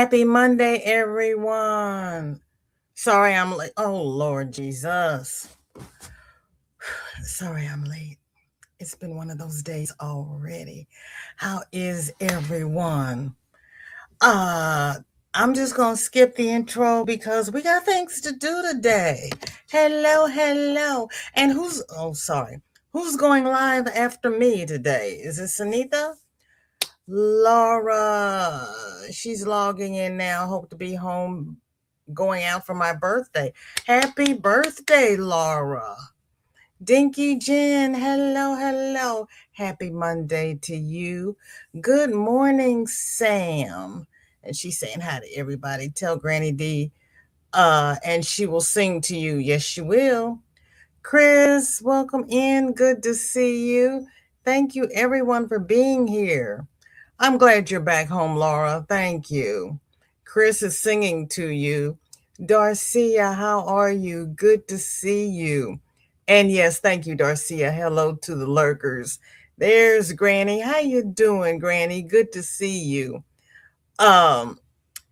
Happy Monday, everyone. Sorry I'm late. Oh, Lord Jesus. Sorry I'm late. It's been one of those days already. How is everyone? Uh, I'm just going to skip the intro because we got things to do today. Hello, hello. And who's going live after me today? Is it Sunita? Laura, she's logging in now. Hope to be home going out for my birthday. Happy birthday, Laura. Dinky Jen, hello, hello. Happy Monday to you. Good morning, Sam. And she's saying hi to everybody. Tell Granny D, and she will sing to you. Yes, she will. Chris, welcome in. Good to see you. Thank you, everyone, for being here. I'm glad you're back home, Laura. Thank you. Chris is singing to you. Darcia, how are you? Good to see you. And yes, thank you, Darcia. Hello to the lurkers. There's Granny. How you doing, Granny? Good to see you. Um,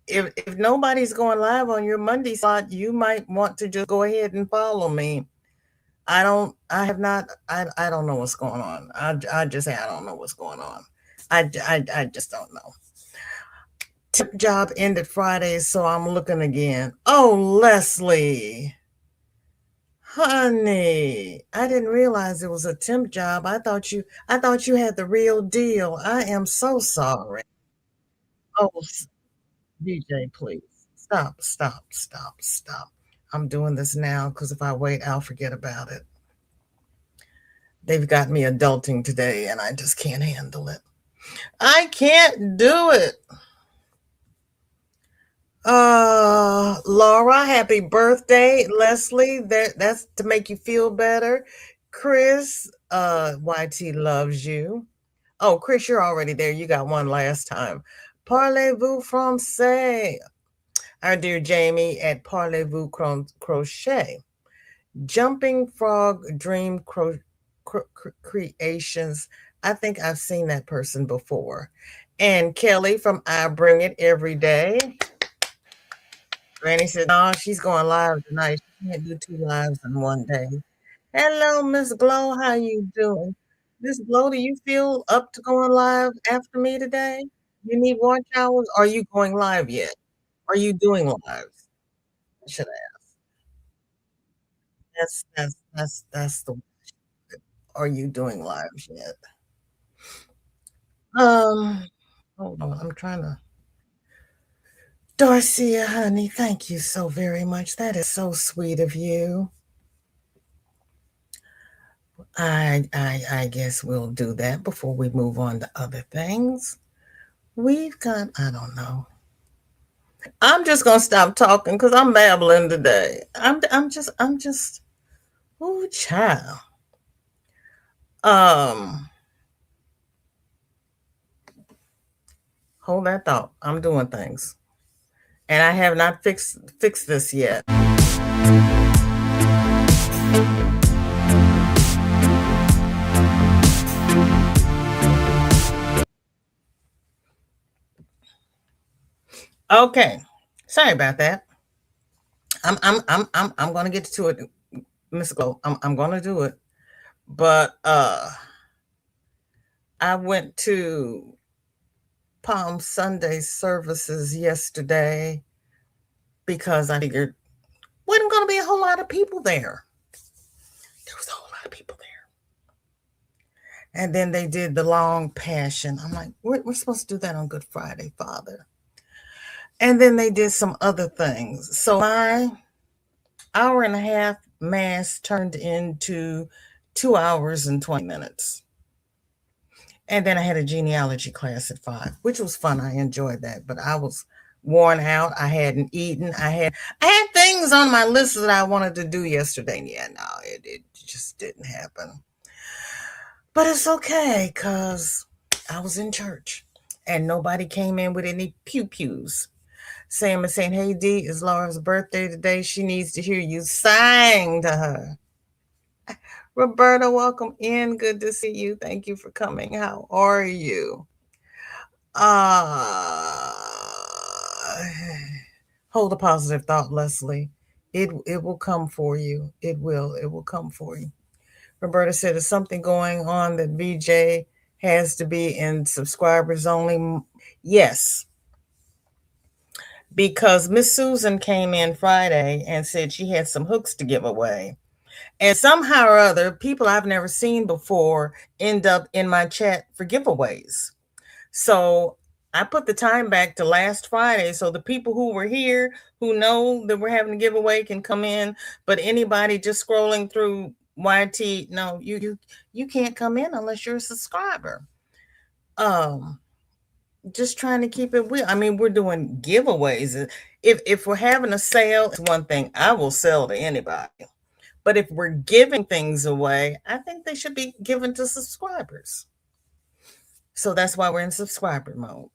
if nobody's going live on your Monday slot, you might want to just go ahead and follow me. I don't know what's going on. I just say I don't know what's going on. I just don't know. Tip job ended Friday, so I'm looking again. Oh, Leslie, honey, I didn't realize it was a temp job. I thought you had the real deal. I am so sorry. Oh, DJ, please stop, stop, stop, stop. I'm doing this now because if I wait, I'll forget about it. They've got me adulting today, and I just can't handle it. I can't do it. Laura, happy birthday. Leslie, that's to make you feel better. Chris, YT loves you. Oh, Chris, you're already there. You got one last time. Parlez-vous français? Our dear Jamie at Parlez-vous Crochet. Jumping Frog Dream Creations. I think I've seen that person before. And Kelly from I Bring It Every Day. Granny said, no, she's going live tonight. She can't do two lives in one day. Hello, Miss Glow. How you doing? Miss Glow, do you feel up to going live after me today? You need watch hours? Are you going live yet? Are you doing lives? Should I ask? That's the. Are you doing lives yet? Um, hold on. I'm trying to. Darcia, honey, thank you so very much. That is so sweet of you. I guess we'll do that before we move on to other things. We've got, I don't know. I'm just gonna stop talking because I'm babbling today. I'm just ooh child. Um hold that thought. I'm doing things. And I have not fixed this yet. Okay. Sorry about that. I'm gonna get to it, Miss Glow. I'm gonna do it. But I went to Palm Sunday services yesterday because I figured wasn't going to be a whole lot of people there. There was a whole lot of people there. And then they did the long passion. I'm like, we're supposed to do that on Good Friday, Father. And then they did some other things. So my hour and a half mass turned into 2 hours and 20 minutes. And then I had a genealogy class at 5, which was fun. I enjoyed that, but I was worn out. I hadn't eaten. I had things on my list that I wanted to do yesterday. Yeah, no, it just didn't happen. But it's okay because I was in church and nobody came in with any pew pews. Sam is saying, hey, D, it's Laura's birthday today. She needs to hear you sing to her. Roberta, welcome in. Good to see you. Thank you for coming. How are you? Uh, hold a positive thought, Leslie. It will come for you. It will come for you. Roberta said, "Is something going on that VJ has to be in subscribers only?" Yes, because Miss Susan came in Friday and said she had some hooks to give away. And somehow or other, people I've never seen before end up in my chat for giveaways. So I put the time back to last Friday so the people who were here who know that we're having a giveaway can come in. But anybody just scrolling through YT, no, you can't come in unless you're a subscriber. Just trying to keep it real. I mean, we're doing giveaways. If we're having a sale, it's one thing. I will sell to anybody. But if we're giving things away, I think they should be given to subscribers. So that's why we're in subscriber mode.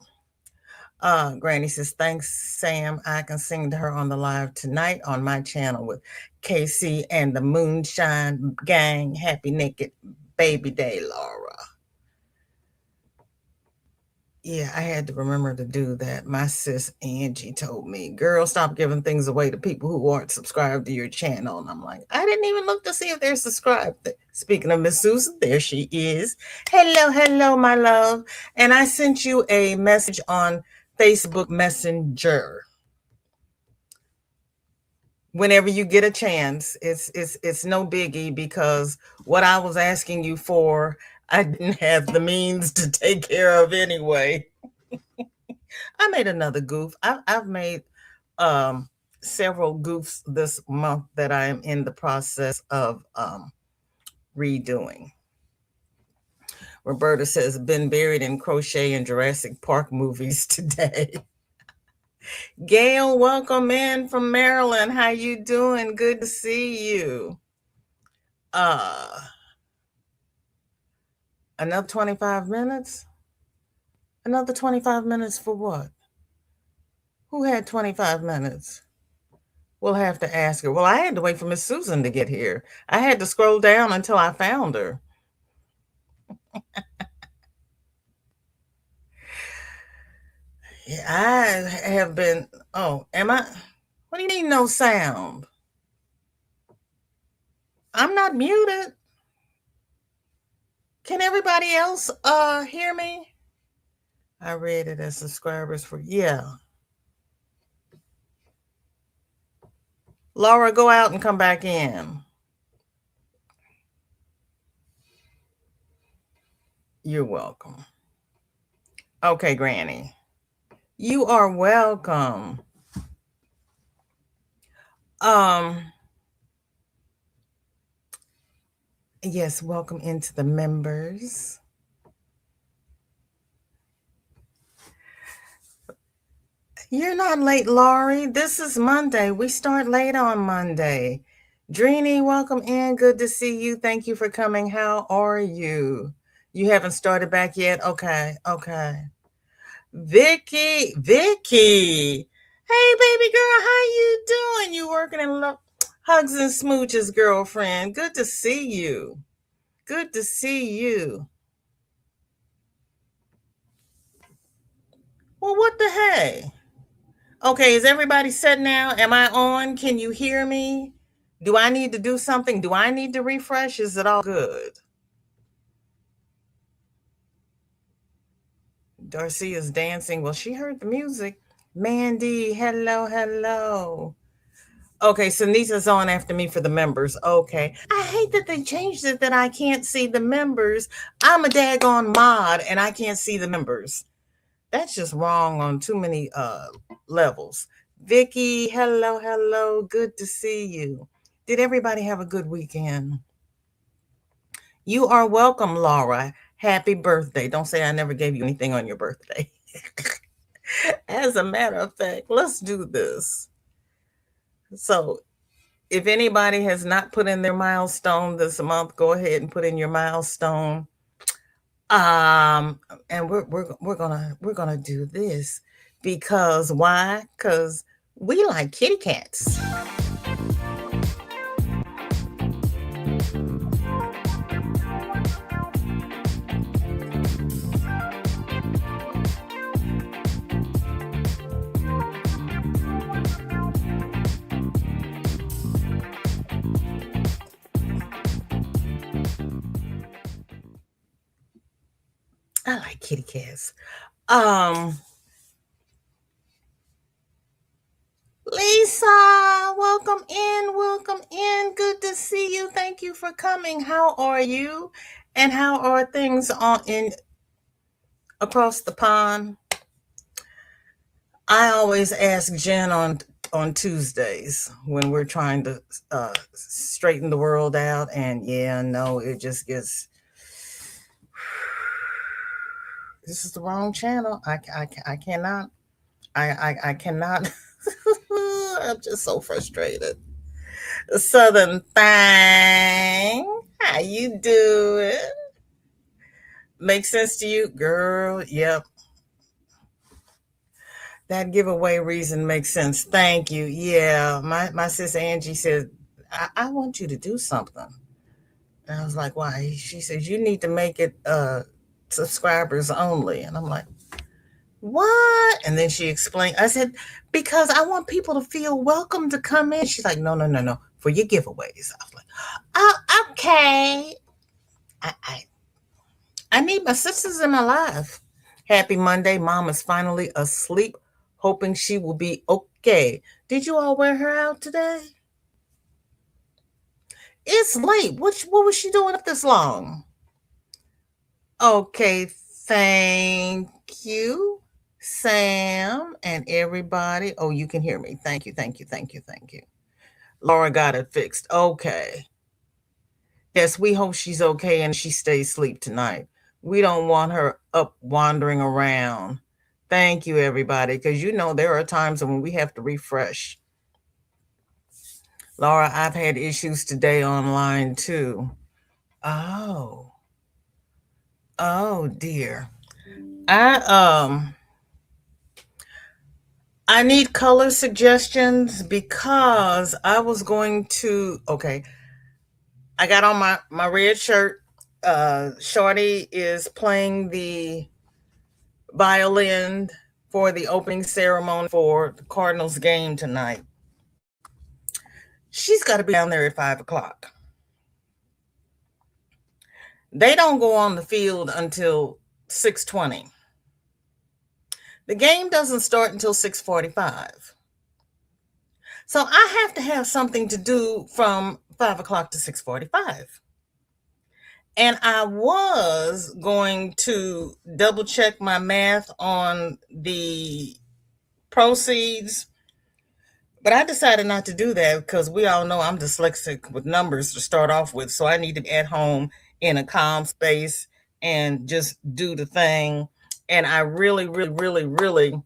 Granny says, "Thanks, Sam. I can sing to her on the live tonight on my channel with KC and the Moonshine Gang. Happy Naked Baby Day, Laura." Yeah, I had to remember to do that. My sis Angie told me, "Girl, stop giving things away to people who aren't subscribed to your channel." And I'm like, I didn't even look to see if they're subscribed. Speaking of Miss Susan, there she is. Hello, hello, my love. And I sent you a message on Facebook Messenger. Whenever you get a chance, it's no biggie, because what I was asking you for, I didn't have the means to take care of anyway. I made another goof. I've made several goofs this month that I am in the process of redoing. Roberta says, "Been buried in crochet and Jurassic Park movies today." Gail, welcome in from Maryland. How you doing? Good to see you. Another 25 minutes? Another 25 minutes for what? Who had 25 minutes? We'll have to ask her. Well, I had to wait for Miss Susan to get here. I had to scroll down until I found her. Yeah, I have been. Oh, am I? What do you mean no sound? I'm not muted. Can everybody else hear me? I read it as subscribers for, yeah. Laura, go out and come back in. You're welcome. Okay, Granny. You are welcome. Yes, welcome into the members. You're not late, Laurie. This is Monday. We start late on Monday. Dreeny, welcome in. Good to see you. Thank you for coming. How are you? You haven't started back yet? Okay. Vicky. Hey, baby girl, how you doing? You working in Hugs and Smooches, girlfriend. Good to see you. Good to see you. Well, what the hey? Okay, is everybody set now? Am I on? Can you hear me? Do I need to do something? Do I need to refresh? Is it all good? Darcy is dancing. Well, she heard the music. Mandy, hello. Okay, so Nisa's on after me for the members. Okay. I hate that they changed it that I can't see the members. I'm a daggone mod and I can't see the members. That's just wrong on too many levels. Vicky, hello. Good to see you. Did everybody have a good weekend? You are welcome, Laura. Happy birthday. Don't say I never gave you anything on your birthday. As a matter of fact, let's do this. So if anybody has not put in their milestone this month, go ahead and put in your milestone. And we're gonna do this because why? Because we like kitty cats. I like kitty cats. Um, Lisa, welcome in. Welcome in. Good to see you. Thank you for coming. How are you? And how are things on in across the pond? I always ask Jen on Tuesdays when we're trying to straighten the world out, and yeah, no, it just gets. This is the wrong channel. I cannot. I cannot. I'm just so frustrated. Southern thing. How you doing? Make sense to you, girl? Yep. That giveaway reason makes sense. Thank you. Yeah. My sis Angie said, I want you to do something. And I was like, why? She says, you need to make it subscribers only. And I'm like, what? And then she explained, I said, because I want people to feel welcome to come in. She's like, no, no, no, no. For your giveaways. I was like, oh, okay. I I need my sisters in my life. Happy Monday. Mom is finally asleep, hoping she will be okay. Did you all wear her out today? It's late. What was she doing up this long? Okay, thank you, Sam, and everybody. Oh, you can hear me. Thank you, thank you, thank you, thank you. Laura got it fixed. Okay. Yes, we hope she's okay and she stays asleep tonight. We don't want her up wandering around. Thank you, everybody, because you know there are times when we have to refresh. Laura, I've had issues today online too. Oh, oh dear. I I need color suggestions because I was going to okay. I got on my red shirt. Shorty is playing the violin for the opening ceremony for the Cardinals game tonight. She's got to be down there at 5 o'clock. They don't go on the field until 6:20. The game doesn't start until 6:45. So I have to have something to do from 5 o'clock to 6:45. And I was going to double check my math on the proceeds, but I decided not to do that because we all know I'm dyslexic with numbers to start off with. So I need to be at home in a calm space and just do the thing. And I really, really, really, really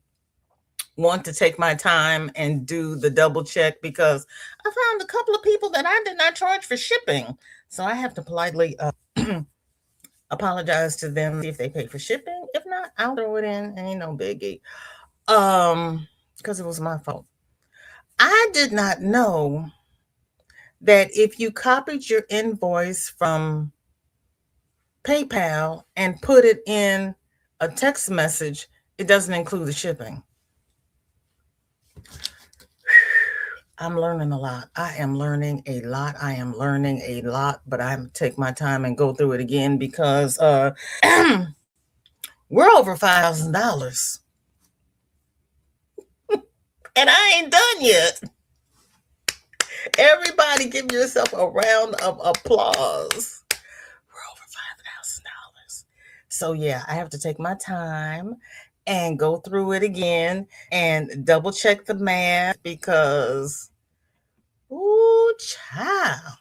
want to take my time and do the double check because I found a couple of people that I did not charge for shipping. So I have to politely apologize to them, see if they pay for shipping. If not, I'll throw it in. Ain't no biggie. Because it was my fault. I did not know that if you copied your invoice from PayPal and put it in a text message, it doesn't include the shipping. I'm learning a lot. I am learning a lot. I am learning a lot, but I take my time and go through it again because we're over $5,000. And I ain't done yet. Everybody give yourself a round of applause. We're over $5,000. So yeah, I have to take my time and go through it again and double check the math because, ooh, child,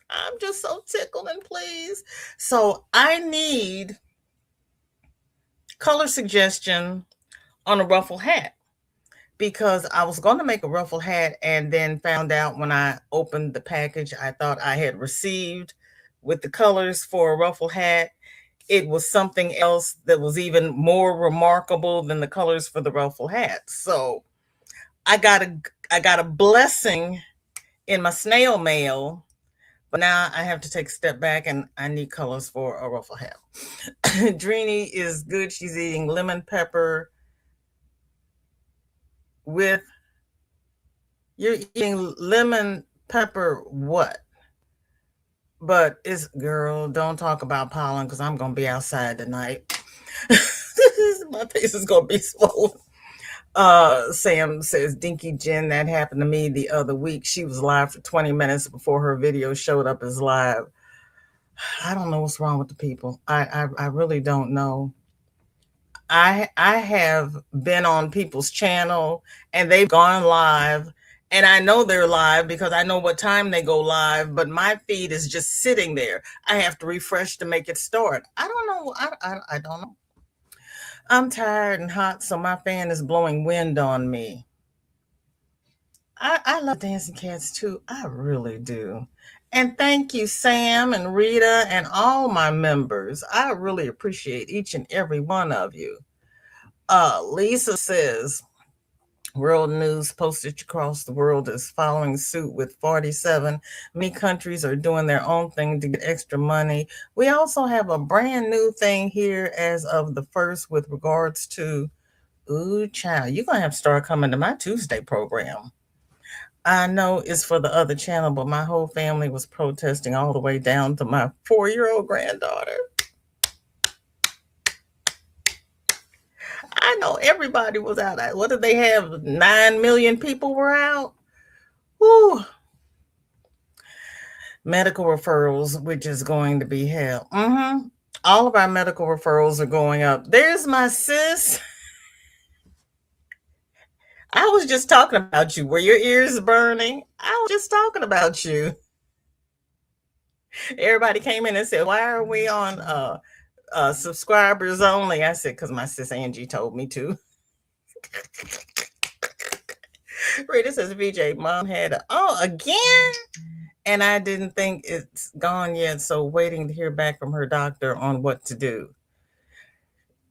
I'm just so tickled and pleased. So I need color suggestion on a ruffle hat because I was going to make a ruffle hat and then found out when I opened the package, I thought I had received with the colors for a ruffle hat. It was something else that was even more remarkable than the colors for the ruffle hat. So I got a blessing in my snail mail, but now I have to take a step back and I need colors for a ruffle hat. Drini is good. She's eating lemon pepper with you're eating lemon pepper what? But it's girl, don't talk about pollen because I'm gonna be outside tonight. My face is gonna be swollen. Sam says, Dinky Jen, that happened to me the other week. She was live for 20 minutes before her video showed up as live. I don't know what's wrong with the people. I really don't know. I have been on people's channel and they've gone live, and I know they're live because I know what time they go live, but my feed is just sitting there. I have to refresh to make it start. I don't know. I don't know. I'm tired and hot, so my fan is blowing wind on me. I love dancing cats too. I really do. And thank you, Sam and Rita and all my members. I really appreciate each and every one of you. Lisa says, world news postage across the world is following suit with 47. Many countries are doing their own thing to get extra money. We also have a brand new thing here as of the first with regards to, ooh, child, you're going to have to start coming to my Tuesday program. I know it's for the other channel, but my whole family was protesting all the way down to my 4-year-old granddaughter. I know everybody was out. What did they have? 9 million people were out. Whew. Medical referrals, which is going to be hell. All of our medical referrals are going up. There's my sis. I was just talking about you. Were your ears burning? I was just talking about you. Everybody came in and said, why are we on subscribers only? I said, because my sis Angie told me to. Rita says, VJ, mom had again? And I didn't think it's gone yet, so waiting to hear back from her doctor on what to do.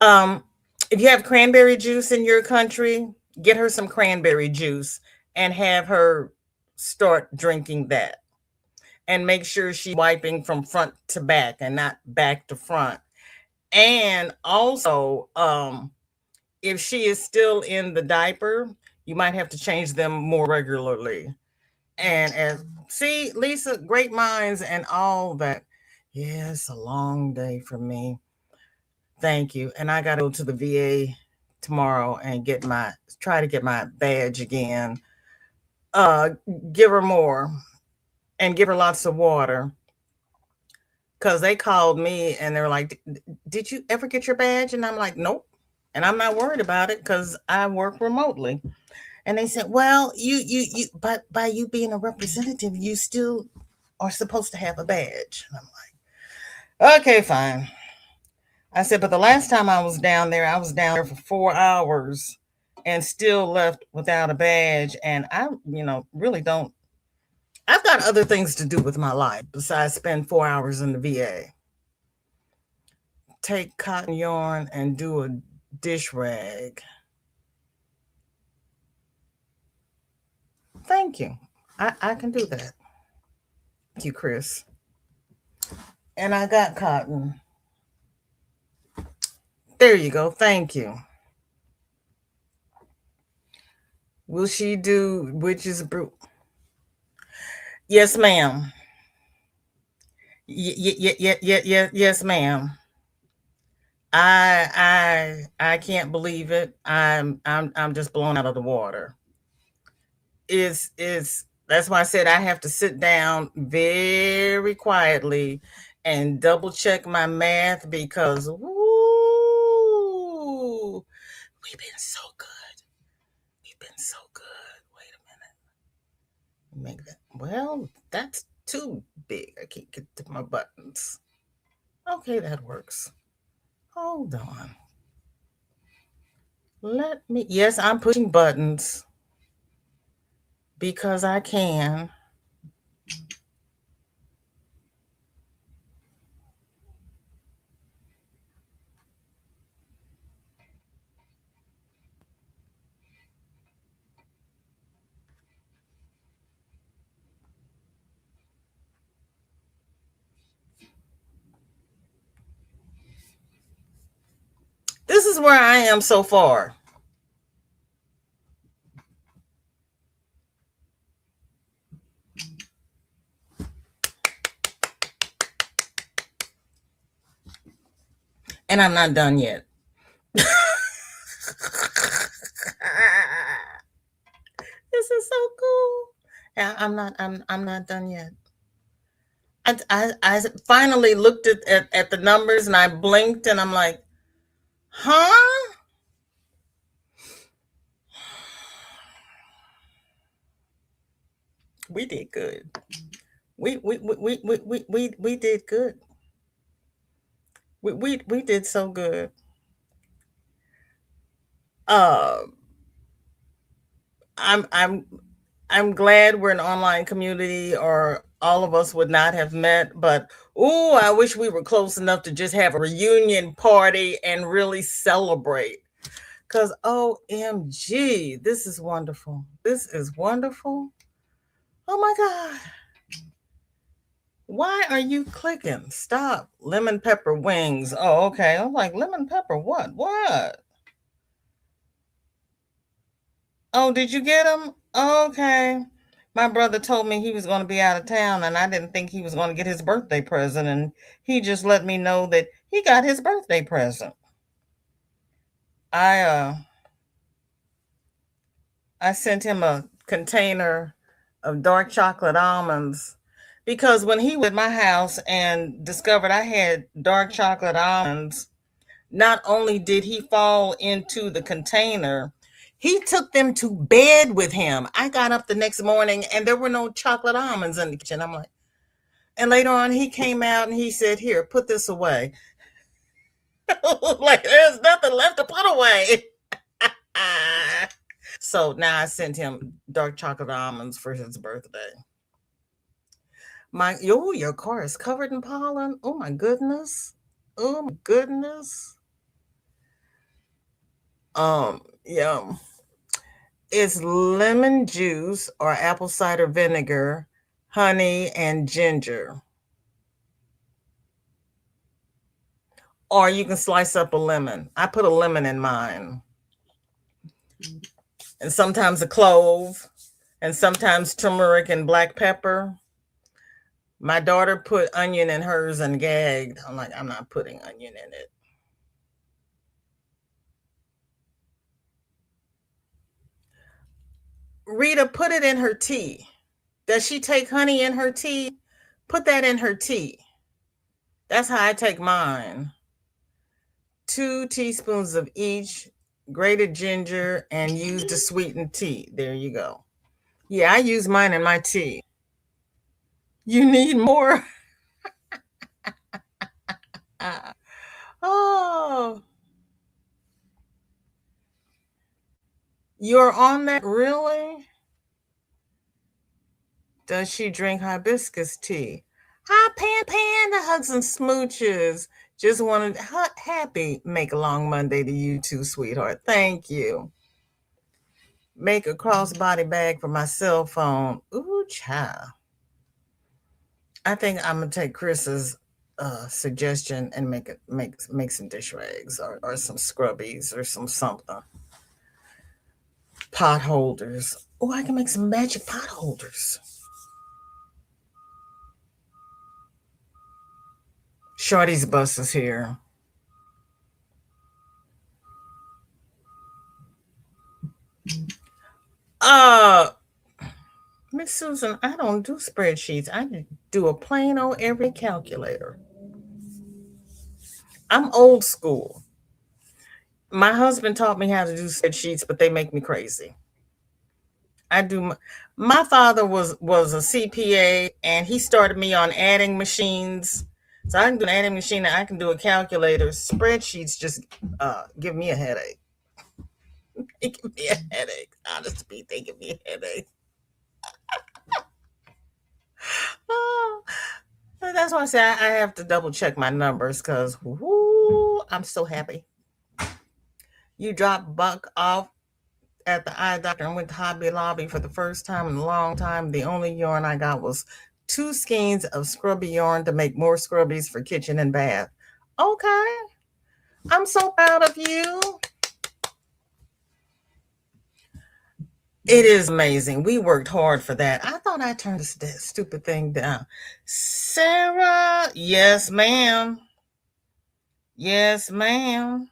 If you have cranberry juice in your country, get her some cranberry juice and have her start drinking that. And make sure she's wiping from front to back and not back to front. And also, if she is still in the diaper, you might have to change them more regularly. And as see, Lisa, great minds and all that. Yeah, it's a long day for me. Thank you. And I got to go to the VA tomorrow and try to get my badge again. Uh, give her more and give her lots of water. Because they called me and they're like, did you ever get your badge? And I'm like, nope. And I'm not worried about it because I work remotely. And they said, well, but by you being a representative, you still are supposed to have a badge. And I'm like, okay, fine. I said, but the last time I was down there for 4 hours and still left without a badge. And I, really don't. I've got other things to do with my life besides spend 4 hours in the VA. Take cotton yarn and do a dish rag. Thank you. I can do that. Thank you, Chris. And I got cotton. There you go. Thank you. Will she do witch's brew? Yes, ma'am. Yes, ma'am. I can't believe it. I'm just blown out of the water. Is that's why I said I have to sit down very quietly and double check my math because woo, we've been so good. We've been so good. Wait a minute. Make that. Well, that's too big. I can't get to my buttons. Okay, that works. Hold on. Let me. Yes, I'm pushing buttons because I can. This is where I am so far. And I'm not done yet. Yeah, I'm not done yet. I finally looked at the numbers and I blinked and I'm like, huh? We did good. We did good. We did so good. Uh, I'm I'm glad we're an online community, or all of us would not have met. But ooh, I wish we were close enough to just have a reunion party and really celebrate. Cause OMG, this is wonderful. This is wonderful. Oh my God. Why are you clicking? Stop. Lemon pepper wings. Oh, okay. I'm like, lemon pepper, what? What? Oh, did you get them? Okay. My brother told me he was going to be out of town and I didn't think he was going to get his birthday present. And he just let me know that he got his birthday present. I uh I sent him a container of dark chocolate almonds because when he was at my house and discovered I had dark chocolate almonds, not only did he fall into the container, he took them to bed with him. I got up the next morning and there were no chocolate almonds in the kitchen. I'm like, and later on he came out and he said, "Here, put this away." Like, there's nothing left to put away. So now I sent him dark chocolate almonds for his birthday. Your car is covered in pollen. Oh my goodness. Oh my goodness. Yeah. It's lemon juice or apple cider vinegar, honey, and ginger. Or you can slice up a lemon. I put a lemon in mine. And sometimes a clove, and sometimes turmeric and black pepper. My daughter put onion in hers and gagged. I'm like, I'm not putting onion in it. Rita, put it in her tea. Does she take honey in her tea? Put that in her tea. That's how I take mine. 2 teaspoons of each, grated ginger, and use to sweeten tea. There you go. Yeah, I use mine in my tea. You need more? Oh, you're on that? Really? Does she drink hibiscus tea? Hi, Panda Hugs and Smooches. Just wanted happy make a long Monday to you too, sweetheart. Thank you. Make a crossbody bag for my cell phone. Ooh, child. I think I'm gonna take Chris's suggestion and make some dish rags or some scrubbies or something. Pot holders. Oh, I can make some magic pot holders. Shorty's bus is here. Uh, Miss Susan, I don't do spreadsheets. I do a plain old every calculator. I'm old school. My husband taught me how to do spreadsheets, but they make me crazy. I do. My father was a CPA, and he started me on adding machines. So I can do an adding machine, and I can do a calculator. Spreadsheets just give me a headache. They give me a headache. Honestly, they give me a headache. Oh, that's why I say I have to double check my numbers because I'm so happy. You dropped Buck off at the eye doctor and went to Hobby Lobby for the first time in a long time. The only yarn I got was 2 skeins of scrubby yarn to make more scrubbies for kitchen and bath. Okay. I'm so proud of you. It is amazing. We worked hard for that. I thought I turned this stupid thing down. Sarah, yes, ma'am. Yes, ma'am.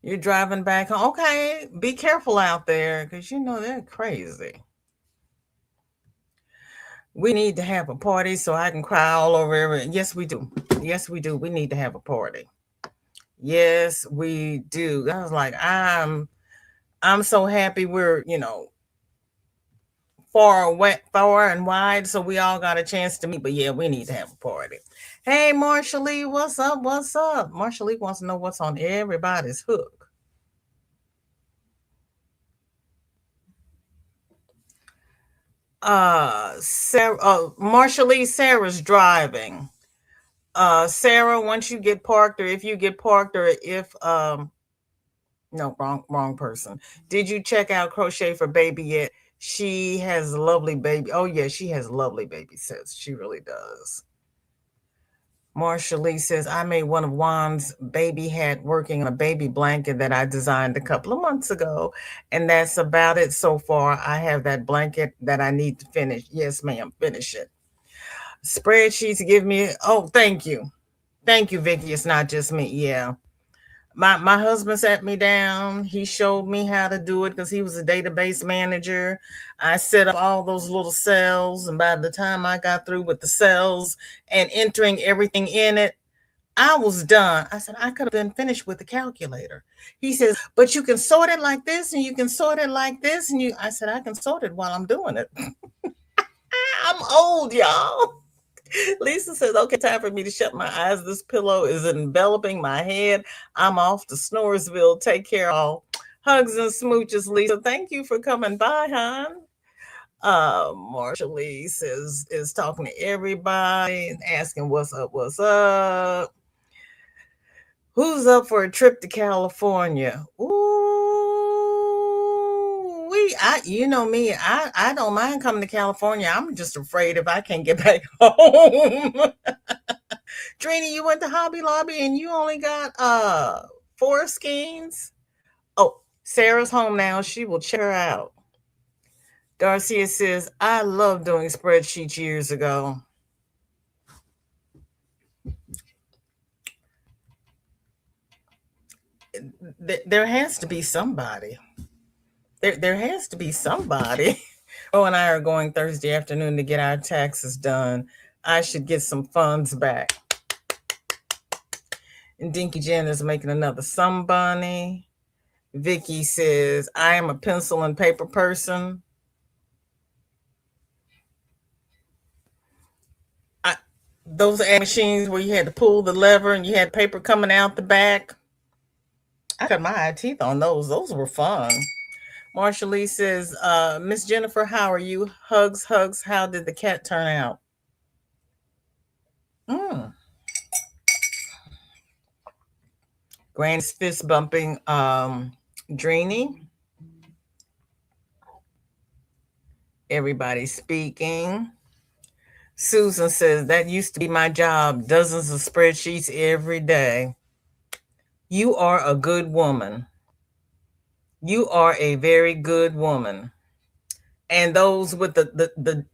You're driving back home. Okay, be careful out there because you know they're crazy. We need to have a party so I can cry all over everything. Yes, we do. Yes, we do. We need to have a party. Yes, we do. I was like, I'm so happy we're, far away, far and wide, so we all got a chance to meet. But yeah, we need to have a party. Hey, Marsha Lee, what's up? What's up? Marsha Lee wants to know what's on everybody's hook. Sarah, Marsha Lee, Sarah's driving. Sarah, once you get parked, or if you get parked, or if no, wrong person. Did you check out Crochet for Baby yet? She has a lovely baby. Oh yeah, she has lovely baby sets. She really does. Marsha Lee says, I made one of Juan's baby hat working on a baby blanket that I designed a couple of months ago. And that's about it so far. I have that blanket that I need to finish. Yes, ma'am, finish it. Spreadsheets give me, oh, thank you. Thank you, Vicky. It's not just me. Yeah. My husband sat me down. He showed me how to do it because he was a database manager. I set up all those little cells, and by the time I got through with the cells and entering everything in it, I was done. I said, I could have been finished with the calculator. He says, but you can sort it like this and you can sort it like this. And I said, I can sort it while I'm doing it. I'm old, y'all. Lisa says, okay, time for me to shut my eyes. This pillow is enveloping my head. I'm off to Snoresville. Take care, all. Hugs and smooches, Lisa. Thank you for coming by, hon. Marsha Lee says, is talking to everybody and asking what's up, what's up. Who's up for a trip to California? Ooh, you know me, I don't mind coming to California. I'm just afraid if I can't get back home. Trini, you went to Hobby Lobby and you only got four skeins. Oh, Sarah's home now. She will check her out. Garcia says, I love doing spreadsheets years ago. There has to be somebody. There has to be somebody. Oh, and I are going Thursday afternoon to get our taxes done. I should get some funds back. And Dinky Jen is making another somebody. Vicky says, I am a pencil and paper person. Those machines where you had to pull the lever and you had paper coming out the back. I cut my teeth on those. Those were fun. Marsha Lee says, Miss Jennifer, how are you? Hugs, hugs. How did the cat turn out? Mm. Granny's fist bumping. Dreamy. Everybody speaking. Susan says, that used to be my job. Dozens of spreadsheets every day. You are a good woman. You are a very good woman. And those with the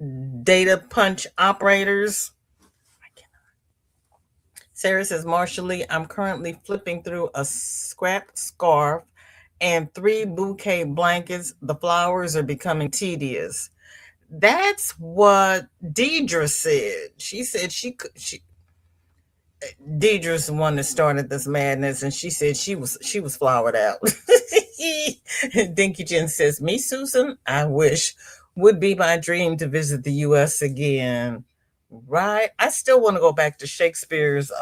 data punch operators. Sarah says, Marsha Lee, I'm currently flipping through a scrapped scarf and 3 bouquet blankets. The flowers are becoming tedious. That's what Deidre said. She said she Deidre's the one that started this madness, and she said she was flowered out. Dinky Jen says, me, Susan, I wish would be my dream to visit the US again. Right. I still want to go back to Shakespeare's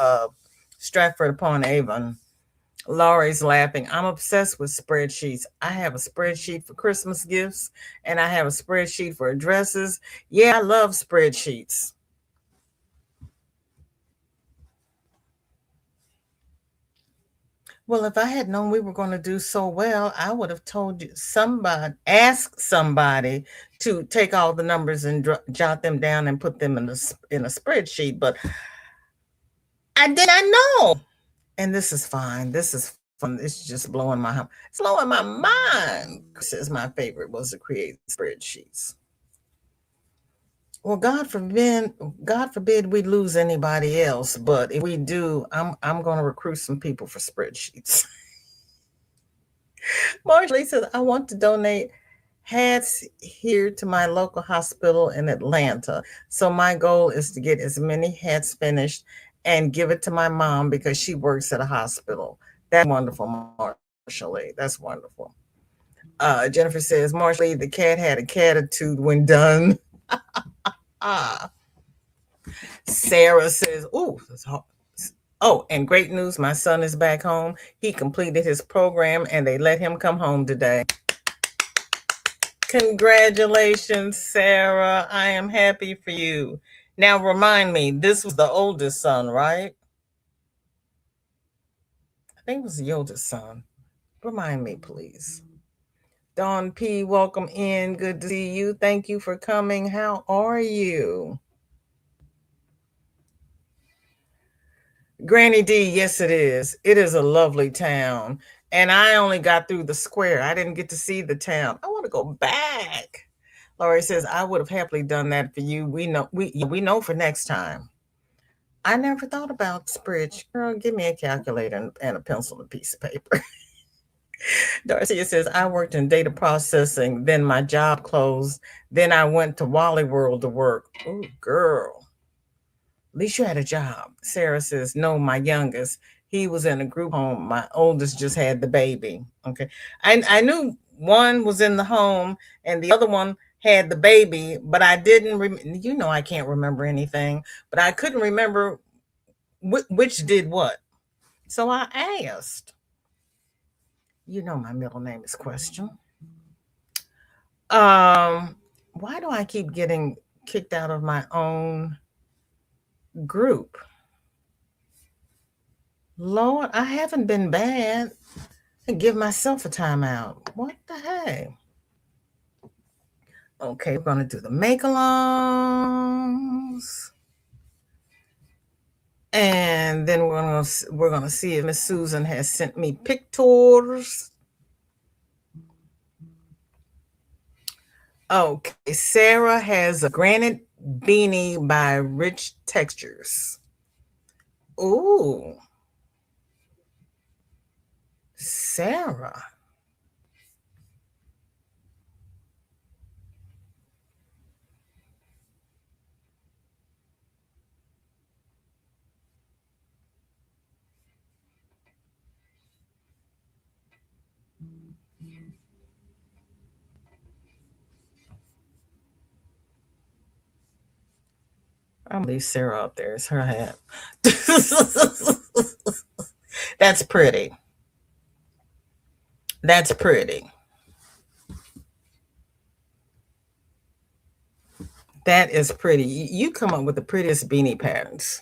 Stratford upon Avon. Laurie's laughing. I'm obsessed with spreadsheets. I have a spreadsheet for Christmas gifts and I have a spreadsheet for addresses. Yeah, I love spreadsheets. Well, if I had known we were going to do so well, I would have told you ask somebody to take all the numbers and jot them down and put them in a spreadsheet. But I did not know. And this is fine. This is fun. It's just it's blowing my mind. Says my favorite was to create spreadsheets. Well, God forbid we lose anybody else. But if we do, I'm going to recruit some people for spreadsheets. Marjorie says, I want to donate hats here to my local hospital in Atlanta. So my goal is to get as many hats finished and give it to my mom because she works at a hospital. That's wonderful, Marshall. That's wonderful. Jennifer says, Marshall, the cat had a catitude when done. Ah. Sarah says, ooh, that's hard. Oh, and great news, my son is back home. He completed his program and they let him come home today. Congratulations, Sarah. I am happy for you. Now, remind me, this was the oldest son, right? I think it was the oldest son. Remind me, please. Dawn P., welcome in. Good to see you. Thank you for coming. How are you? Granny D, yes, it is. It is a lovely town. And I only got through the square. I didn't get to see the town. I want to go back. Laurie says, I would have happily done that for you. We know for next time. I never thought about Bridge. Girl, give me a calculator and a pencil and a piece of paper. Darcia says, I worked in data processing, then my job closed. Then I went to Wally World to work. Oh, girl. At least you had a job. Sarah says, no, my youngest. He was in a group home. My oldest just had the baby. Okay. I knew one was in the home and the other one had the baby, but I didn't, I can't remember anything, but I couldn't remember which did what. So I asked. My middle name is Question. Why do I keep getting kicked out of my own group? Lord, I haven't been bad. I give myself a timeout. What the heck? Okay, we're gonna do the make alongs. And then we're gonna see if Miss Susan has sent me pictures. Okay, Sarah has a granite beanie by Rich Textures. Ooh, Sarah. I'm gonna leave Sarah up there. It's her hat. That's pretty. That's pretty. That is pretty. You come up with the prettiest beanie patterns.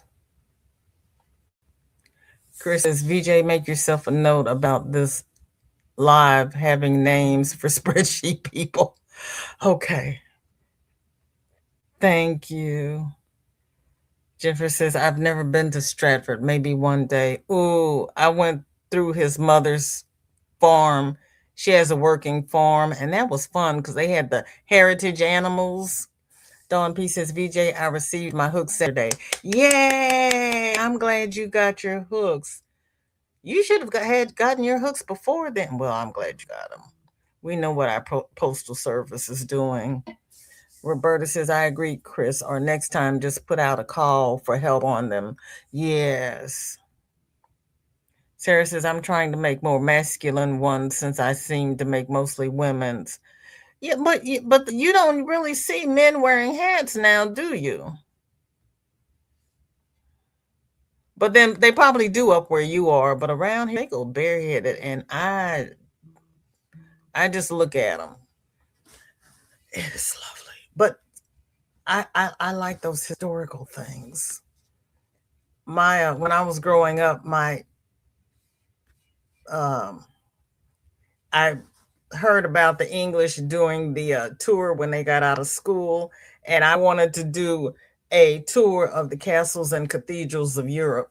Chris says, VJ, make yourself a note about this live having names for spreadsheet people. Okay. Thank you. Jennifer says, I've never been to Stratford. Maybe one day. Ooh, I went through his mother's farm. She has a working farm, and that was fun because they had the heritage animals. Dawn P says, VJ, I received my hooks Saturday. Yay! I'm glad you got your hooks. You should have had gotten your hooks before then. Well, I'm glad you got them. We know what our postal service is doing. Roberta says, I agree, Chris. Or next time, just put out a call for help on them. Yes. Sarah says, I'm trying to make more masculine ones since I seem to make mostly women's. Yeah, but you don't really see men wearing hats now, do you? But then they probably do up where you are. But around here, they go bareheaded, and I just look at them. It's lovely, but I like those historical things. My when I was growing up, my um, I heard about the English doing the tour when they got out of school, and I wanted to do a tour of the castles and cathedrals of Europe.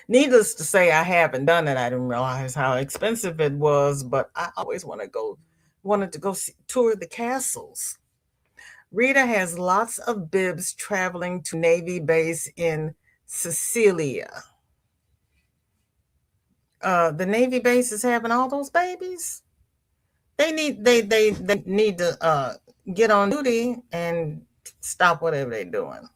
Needless to say, I haven't done it. I didn't realize how expensive it was, but I always wanted to go tour the castles. Rita has lots of bibs traveling to Navy base in Sicilia. The Navy base is having all those babies. They need to get on duty and stop whatever they're doing.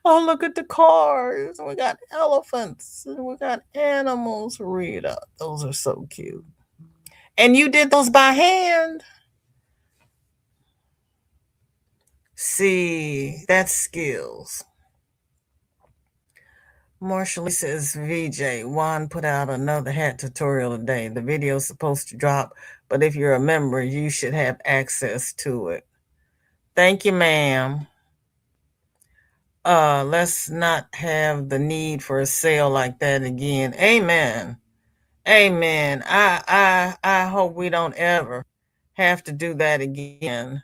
Oh, look at the cars. We got elephants. We got animals. Rita, those are so cute. And you did those by hand. See, that's skills. Marshall says, VJ, Juan put out another hat tutorial today. The video's supposed to drop, but if you're a member, you should have access to it. Thank you, ma'am. Let's not have the need for a sale like that again. Amen. Amen. I hope we don't ever have to do that again.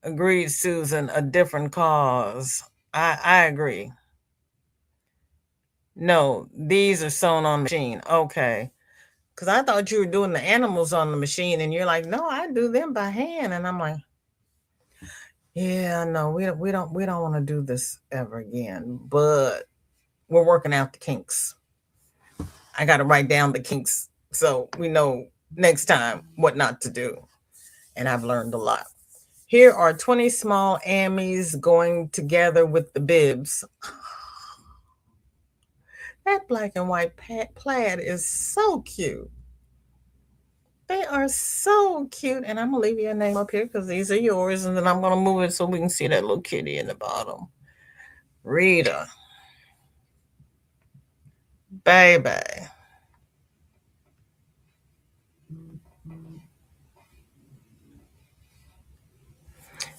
Agreed, Susan. A different cause. I agree. No, these are sewn on machine. Okay. Because I thought you were doing the animals on the machine, and you're like, no, I do them by hand. And I'm like, yeah, no, we don't want to do this ever again. But we're working out the kinks. I got to write down the kinks so we know next time what not to do. And I've learned a lot. Here are 20 small Ammies going together with the bibs. That black and white plaid is so cute. They are so cute. And I'm going to leave your name up here because these are yours. And then I'm going to move it so we can see that little kitty in the bottom. Rita. Baby.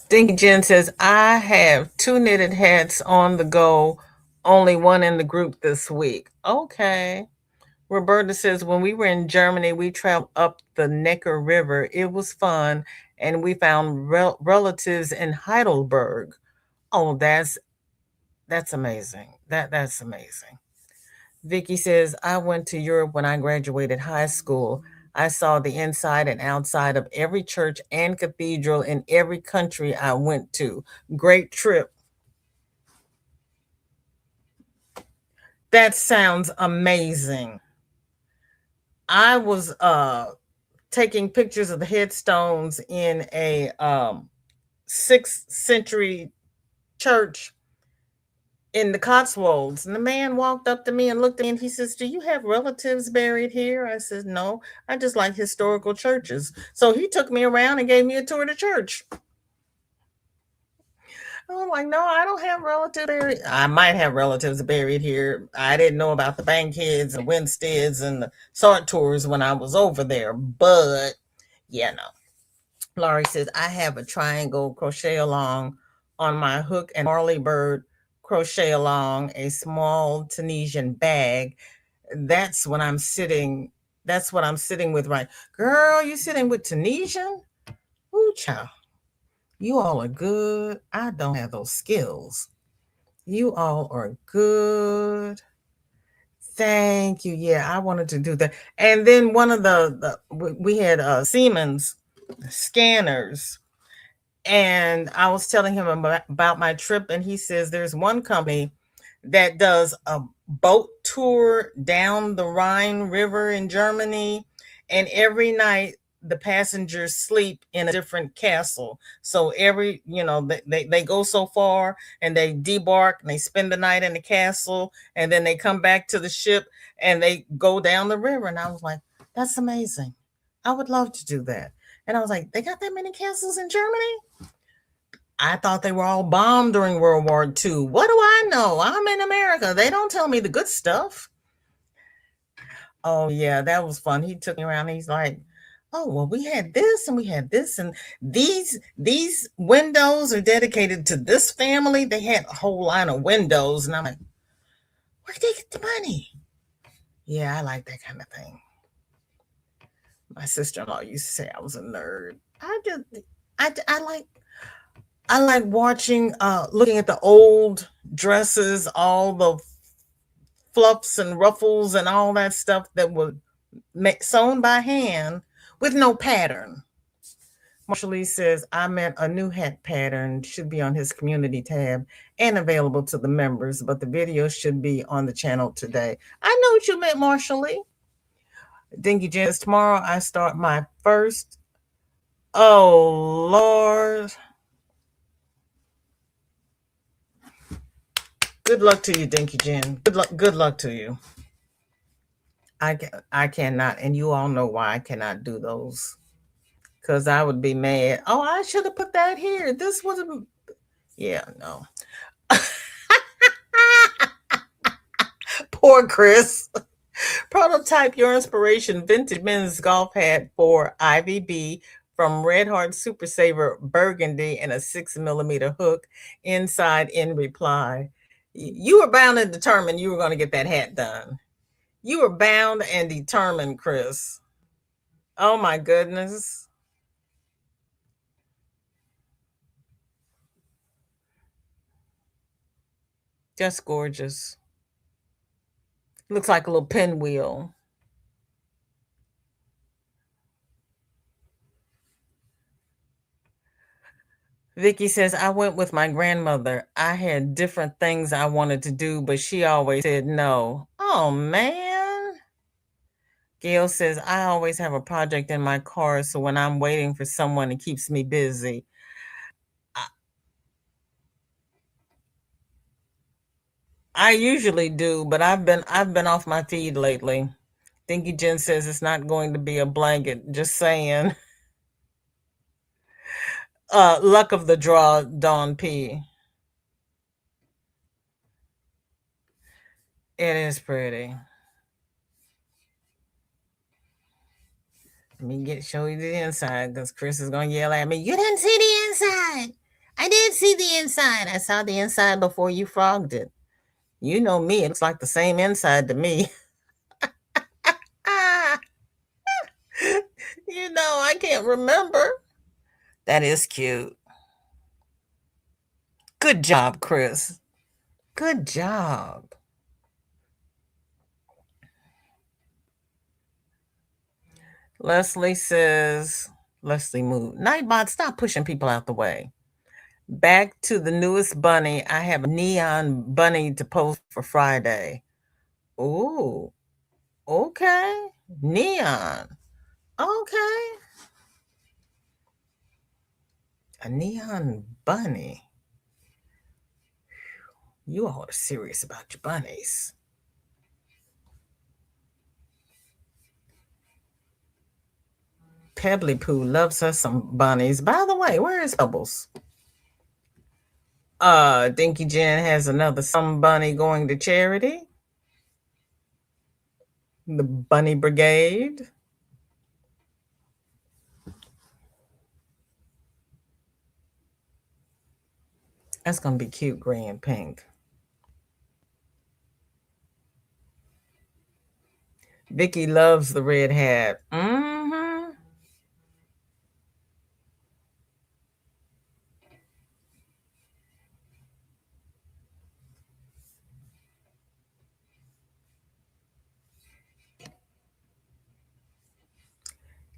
Dinky Jen says, I have 2 knitted hats on the go, only one in the group this week. Okay. Roberta says, when we were in Germany, we traveled up the Neckar River. It was fun, and we found relatives in Heidelberg. Oh, that's amazing. That's amazing. Vicky says, I went to Europe when I graduated high school. I saw the inside and outside of every church and cathedral in every country I went to. Great trip. That sounds amazing. I was taking pictures of the headstones in a 6th century church in the Cotswolds. And the man walked up to me and looked at me and he says, do you have relatives buried here? I said, no, I just like historical churches. So he took me around and gave me a tour of the church. I'm like, no, I don't have relatives buried. I might have relatives buried here. I didn't know about the Bankheads and Winsteads and the Sartours when I was over there. But, yeah, no. Laurie says, I have a triangle crochet along on my hook and Marley bird crochet along a small Tunisian bag. That's what I'm sitting with, right? Girl, you sitting with Tunisian? Ooh, child. You all are good. I don't have those skills. You all are good. Thank you. Yeah, I wanted to do that. And then one of we had Siemens scanners, and I was telling him about my trip, and he says there's one company that does a boat tour down the Rhine River in Germany, and every night the passengers sleep in a different castle. So they go so far and they debark and they spend the night in the castle, and then they come back to the ship and they go down the river. And I was like, that's amazing. I would love to do that. And I was like, they got that many castles in Germany? I thought they were all bombed during World War II. What do I know? I'm in America. They don't tell me the good stuff. Oh, yeah, that was fun. He took me around. He's like, oh, well, we had this and we had this. And these windows are dedicated to this family. They had a whole line of windows. And I'm like, where did they get the money? Yeah, I like that kind of thing. My sister-in-law used to say I was a nerd. I like watching, looking at the old dresses, all the fluffs and ruffles and all that stuff that was sewn by hand with no pattern. Marshall Lee says, I meant a new hat pattern should be on his community tab and available to the members, but the video should be on the channel today. I know what you meant, Marshall Lee. Dinky Jen says, tomorrow I start my first. Oh, Lord. Good luck to you, Dinky Jen. Good luck to you. I cannot, and you all know why I cannot do those. Because I would be mad. Oh, I should have put that here. This wasn't. Yeah, no. Poor Chris. Prototype your inspiration vintage men's golf hat for IVB from Red Heart Super Saver Burgundy and a 6mm hook inside in reply. You were bound and determined you were going to get that hat done. You were bound and determined, Chris. Oh my goodness. Just gorgeous. Looks like a little pinwheel. Vicky says, I went with my grandmother. I had different things I wanted to do, but she always said no. Oh, man. Gail says, I always have a project in my car, so when I'm waiting for someone, it keeps me busy. I usually do, but I've been off my feed lately. Dinky Jen says it's not going to be a blanket. Just saying. Luck of the draw, Dawn P. It is pretty. Let me show you the inside because Chris is gonna yell at me. You didn't see the inside. I did see the inside. I saw the inside before you frogged it. You know me. It looks like the same inside to me. I can't remember. That is cute. Good job, Chris. Good job. Leslie says, Leslie moved. Nightbot, stop pushing people out the way. Back to the newest bunny. I have a neon bunny to post for Friday. Ooh, okay. Neon. Okay. A neon bunny. You all are serious about your bunnies. Pebbly Poo loves us some bunnies. By the way, where is Pebbles? Dinky Jen has another some bunny going to charity. The Bunny Brigade. That's gonna be cute, gray and pink. Vicky loves the red hat. Mm-hmm.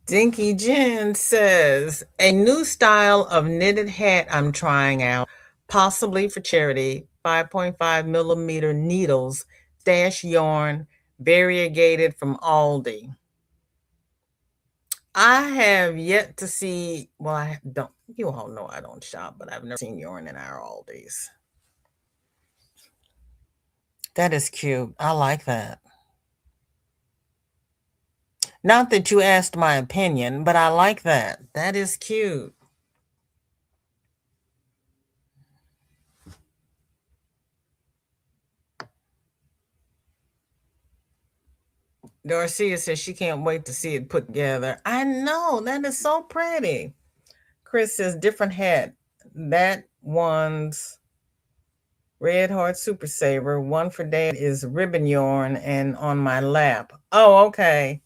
Dinky Jen says, a new style of knitted hat I'm trying out, possibly for charity, 5.5mm needles, stash yarn, variegated from Aldi. I have yet to see, well, I don't, you all know I don't shop, but I've never seen yarn in our Aldis. That is cute. I like that. Not that you asked my opinion, but I like that. That is cute. Dorcia says she can't wait to see it put together. I know, that is so pretty. Chris says different hat. That one's Red Heart Super Saver. One for Dad is ribbon yarn and on my lap. Oh, okay.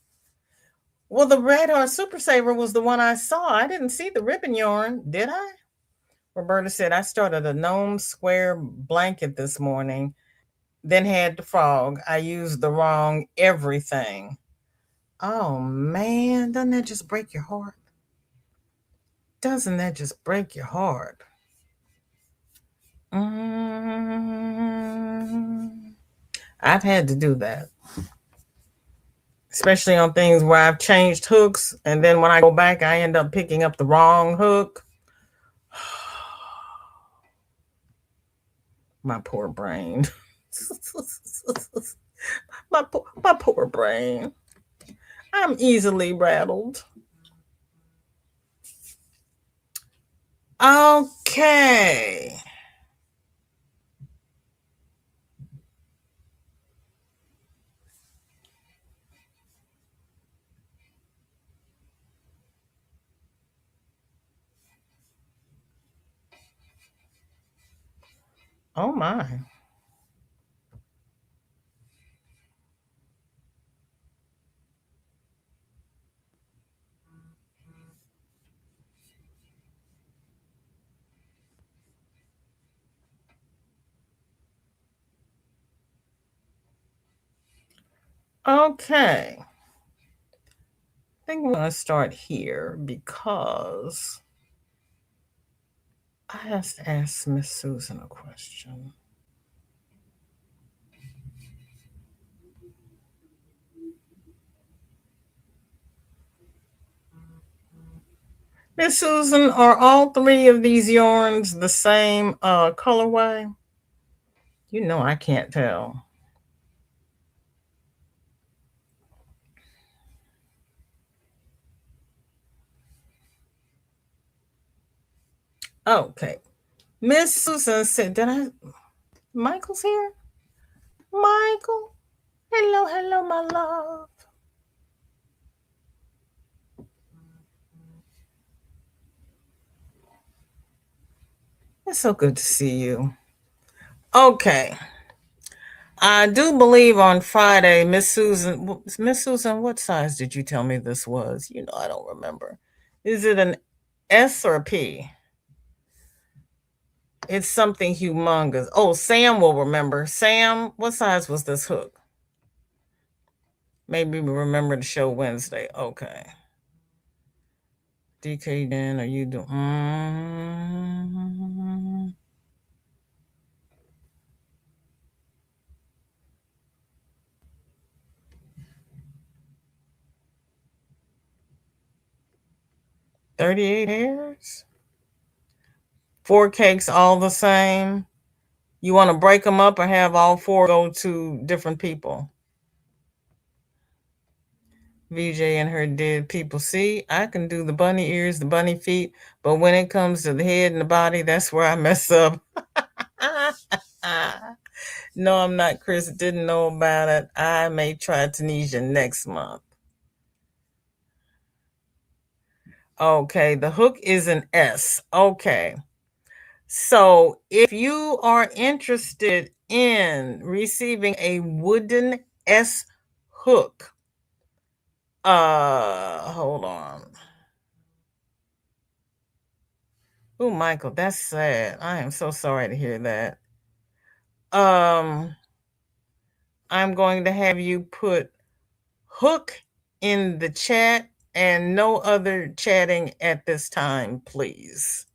Well, the Red Heart Super Saver was the one I saw. I didn't see the ribbon yarn, did I? Roberta said, I started a gnome square blanket this morning, then had the frog. I used the wrong everything. Oh, man. Doesn't that just break your heart? Doesn't that just break your heart? I've had to do that. especially on things where I've changed hooks, and then when I go back, I end up picking up the wrong hook. My poor brain. my poor brain. I'm easily rattled. Okay. Oh my. Okay. I think we're going to start here because I have to ask Miss Susan a question. Miss Susan, are all three of these yarns the same colorway? You know I can't tell. Okay. Miss Susan said, did I? Michael's here? Michael? Hello, hello, my love. It's so good to see you. Okay. I do believe on Friday, Miss Susan, what size did you tell me this was? You know, I don't remember. Is it an S or a P? It's something humongous. Oh, Sam will remember. Sam, what size was this hook? Maybe we remember the show Wednesday. Okay. DK, Dan, are you doing? 38 hairs? Four cakes all the same? You want to break them up or have all four go to different people? VJ and her dead people. See, I can do the bunny ears, the bunny feet, but when it comes to the head and the body, that's where I mess up. No, I'm not Chris. Didn't know about it. I may try Tunisia next month. Okay, the hook is an S. Okay. So if you are interested in receiving a wooden S hook, hold on. Oh, Michael, that's sad. I am so sorry to hear that. I'm going to have you put hook in the chat and no other chatting at this time, please.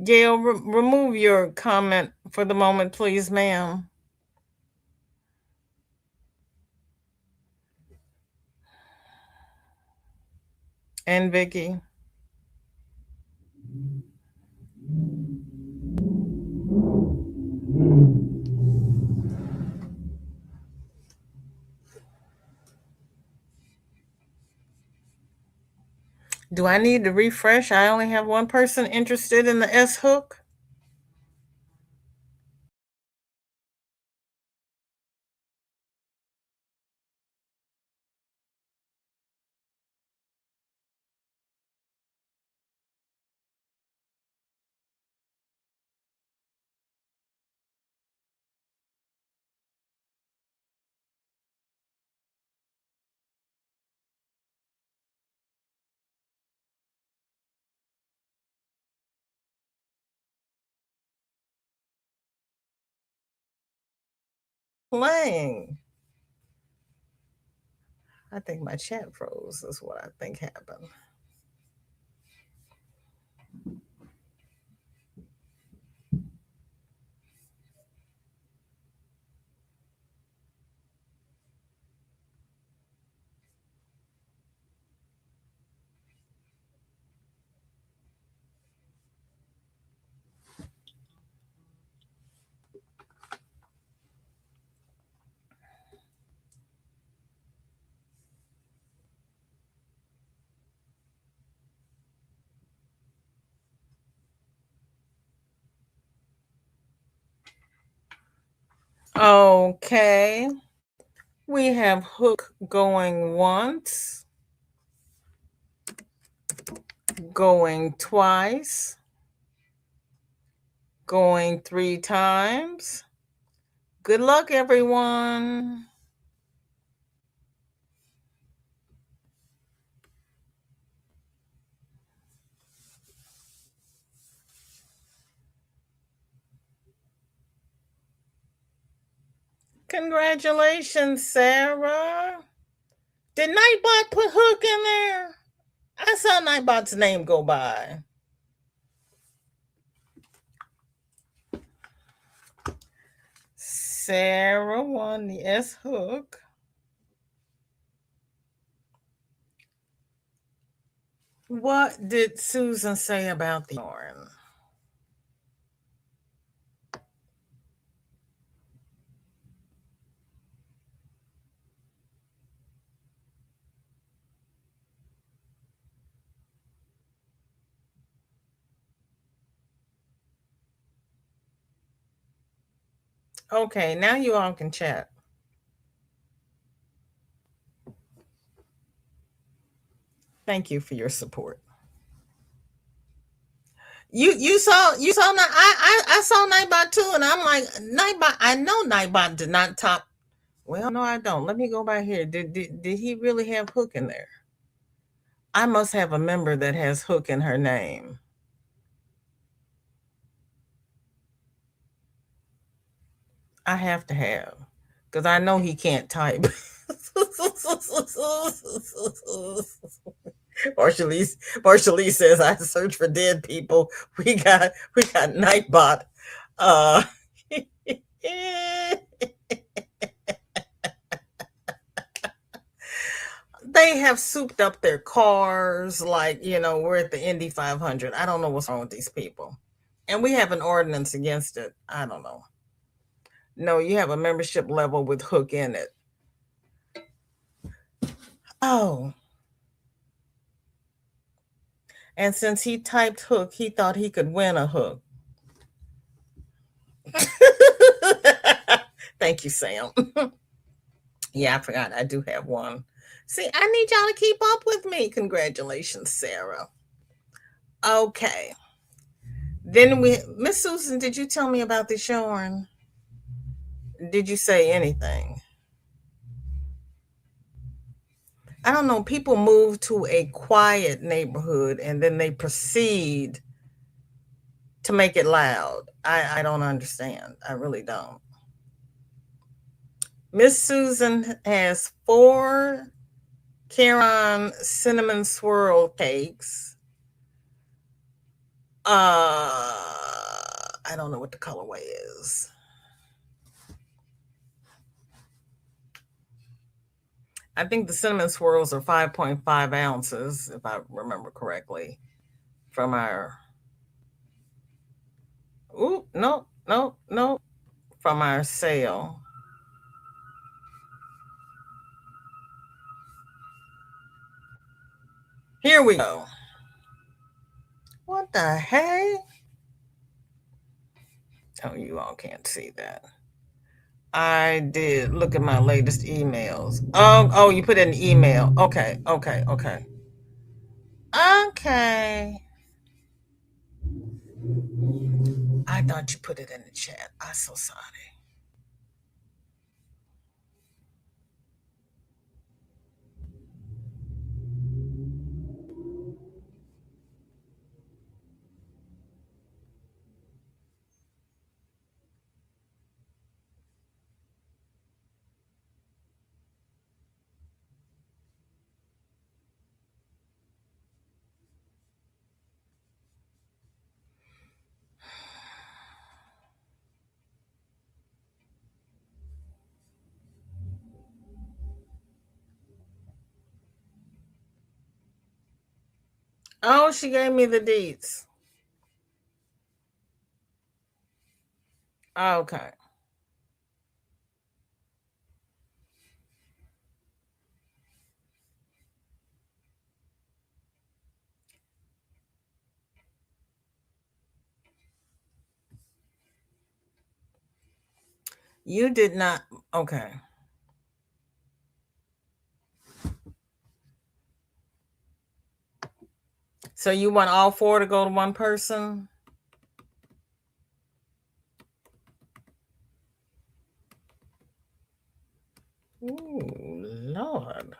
Gail, remove your comment for the moment, please, ma'am. And Vicky. Do I need to refresh? I only have one person interested in the S hook. playing. I think my chat froze, is what I think happened. Okay. We have hook going once, going twice, going 3 times. Good luck, everyone. Congratulations, Sarah. Did Nightbot put Hook in there? I saw Nightbot's name go by. Sarah won the S Hook. What did Susan say about the yarn? Okay, now you all can chat. Thank you for your support. You saw I saw Nightbot too, and I'm like, Nightbot. I know Nightbot did not top. Well, no, I don't. Let me go back here. Did he really have Hook in there? I must have a member that has Hook in her name. I have to have, because I know he can't type. Marshallese says, I search for dead people. We got Nightbot. Uh they have souped up their cars like, we're at the Indy 500. I don't know what's wrong with these people. And we have an ordinance against it. I don't know. No, you have a membership level with Hook in it. Oh. And since he typed Hook, he thought he could win a Hook. Thank you, Sam. Yeah, I forgot. I do have one. See, I need y'all to keep up with me. Congratulations, Sarah. Okay. Then Miss Susan, did you tell me about the yarn? Did you say anything? I don't know. People move to a quiet neighborhood and then they proceed to make it loud. I don't understand. I really don't. Miss Susan has 4 Caron cinnamon swirl cakes. I don't know what the colorway is. I think the cinnamon swirls are 5.5 ounces, if I remember correctly, from our. Ooh, no, from our sale. Here we go. What the heck? Oh, you all can't see that. I did look at my latest emails. Oh, you put it in email. Okay. Okay. I thought you put it in the chat. I'm so sorry. Oh, she gave me the deets. Okay. You did not. Okay. So you want all four to go to one person? Ooh, Lord.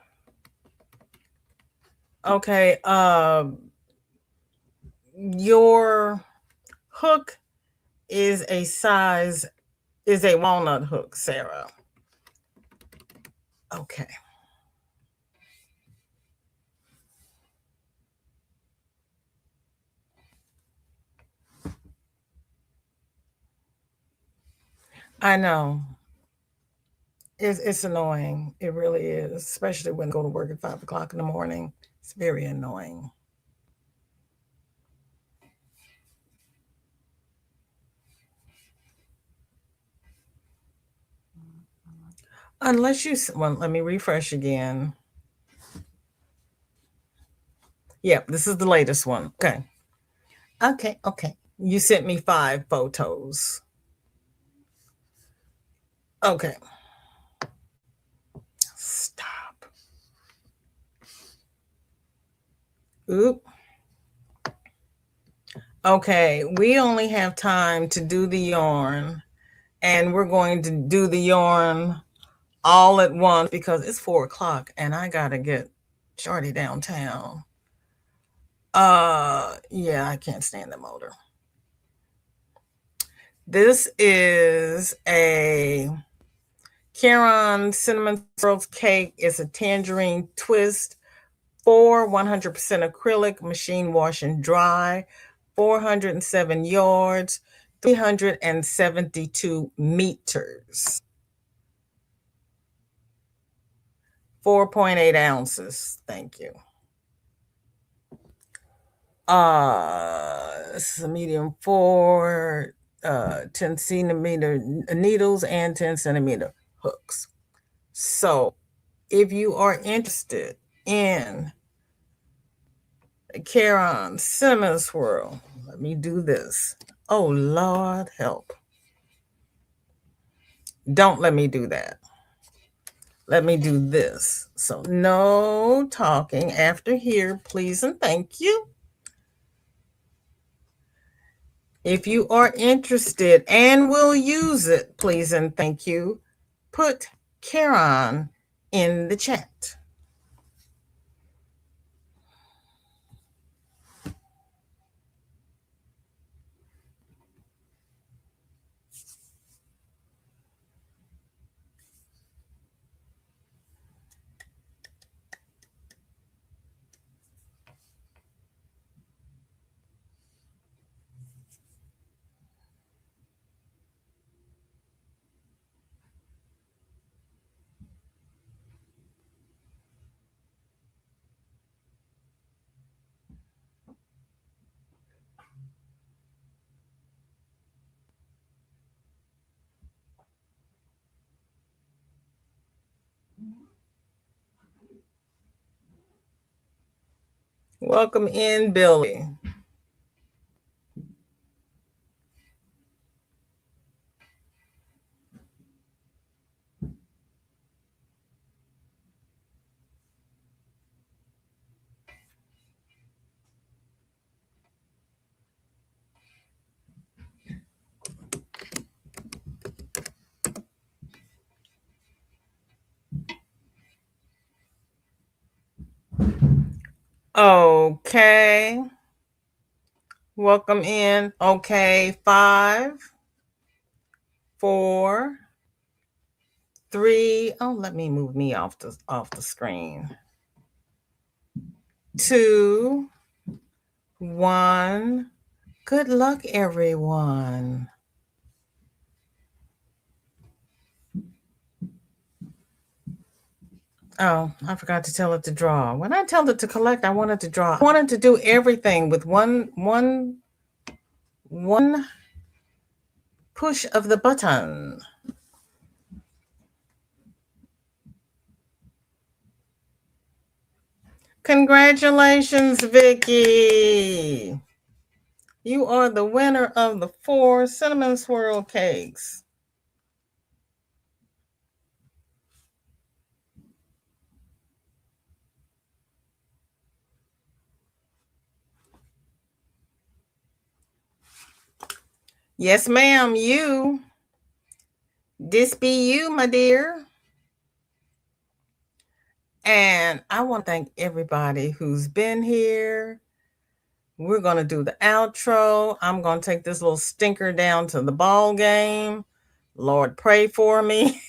Okay. Your hook is a walnut hook, Sarah. Okay. I know. It's annoying. It really is, especially when I go to work at 5 o'clock in the morning. It's very annoying. Unless well, let me refresh again. Yep, this is the latest one. Okay. Okay. Okay. You sent me 5 photos. Okay. Stop. Oop. Okay. We only have time to do the yarn, and we're going to do the yarn all at once because it's 4 o'clock and I gotta get Shorty downtown. Yeah, I can't stand the motor. This is a Caron cinnamon swirls cake. It's a tangerine twist for 100% acrylic, machine wash and dry, 407 yards, 372 meters, 4.8 ounces. Thank you. This is a medium for 10 centimeter needles and 10 centimeter hooks. So if you are interested in Caron cinnamon swirl, let me do this. Oh, Lord help. Don't let me do that. Let me do this. So no talking after here, please and thank you. If you are interested and will use it, please and thank you, put Caron in the chat. Welcome in, Billy. Okay. Welcome in. Okay. 5, 4, 3. Oh, let me move me off the screen. 2, 1. Good luck, everyone. Oh, I forgot to tell it to draw. When I tell it to collect, I want it to draw. I wanted to do everything with one push of the button. Congratulations, Vicky. You are the winner of the 4 cinnamon swirl cakes. Yes, ma'am, you. This be you, my dear. And I want to thank everybody who's been here. We're going to do the outro. I'm going to take this little stinker down to the ball game. Lord, pray for me.